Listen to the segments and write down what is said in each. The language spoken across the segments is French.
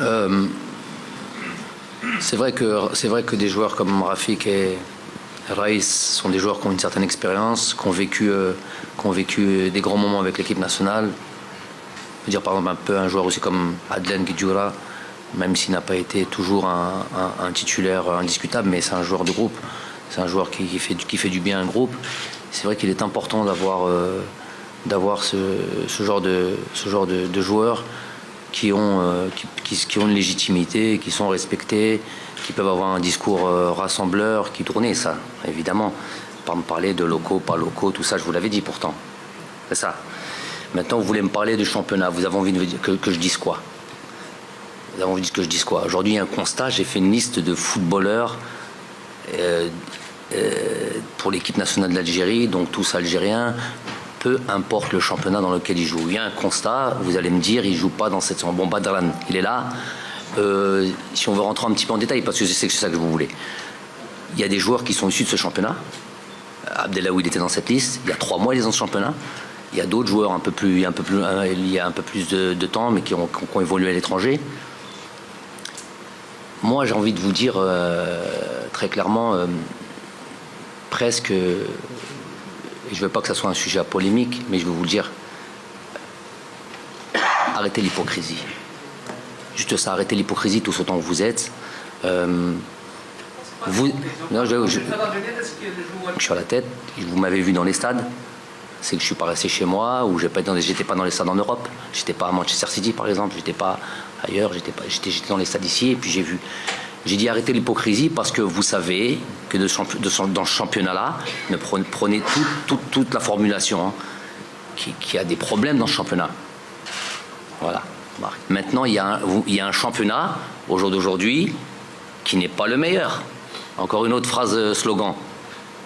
Euh, c'est vrai que des joueurs comme Rafik et Raïs sont des joueurs qui ont une certaine expérience, qui ont vécu des grands moments avec l'équipe nationale. Je veux dire par exemple un joueur aussi comme Adlen Guedjoura, même s'il n'a pas été toujours un titulaire indiscutable, mais c'est un joueur de groupe. C'est un joueur qui fait du bien à un groupe. C'est vrai qu'il est important d'avoir ce genre de joueurs qui ont une légitimité, qui sont respectés, qui peuvent avoir un discours rassembleur, qui tournait ça, évidemment. Pas me parler de locaux, pas locaux, tout ça, je vous l'avais dit pourtant. C'est ça. Maintenant, vous voulez me parler du championnat. Vous avez envie que je dise quoi? Vous avez envie que je dise quoi? Aujourd'hui, il y a un constat. J'ai fait une liste de footballeurs pour l'équipe nationale d'Algérie, donc tous algériens, peu importe le championnat dans lequel ils jouent. Il y a un constat, vous allez me dire, ils ne jouent pas dans cette... Bon, Badran, il est là. Si on veut rentrer un petit peu en détail, parce que je sais que c'est ça que vous voulez. Il y a des joueurs qui sont issus de ce championnat. Abdelaoui était dans cette liste. Il y a 3 mois, il est dans ce championnat. Il y a d'autres joueurs il y a un peu plus de temps, mais qui ont évolué à l'étranger. Moi, j'ai envie de vous dire très clairement, presque, et je ne veux pas que ça soit un sujet à polémique, mais je vais vous le dire, arrêtez l'hypocrisie. Juste ça, arrêtez l'hypocrisie tous autant que vous êtes. Non, je suis à la tête, vous m'avez vu dans les stades. C'est que je suis pas resté chez moi, ou j'étais pas dans les stades en Europe, j'étais pas à Manchester City par exemple, j'étais pas ailleurs, j'étais dans les stades ici, et puis j'ai dit arrêtez l'hypocrisie, parce que vous savez que dans ce championnat-là, ne prenez toute la formulation, hein, qui a des problèmes dans ce championnat. Voilà. Maintenant, il y a un championnat au jour d'aujourd'hui qui n'est pas le meilleur. Encore une autre phrase slogan.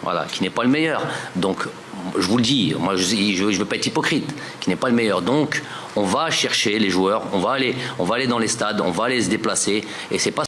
Voilà, qui n'est pas le meilleur. Donc, je vous le dis, moi je ne veux pas être hypocrite, qui n'est pas le meilleur. Donc, on va chercher les joueurs, on va aller dans les stades, on va aller se déplacer, et c'est pas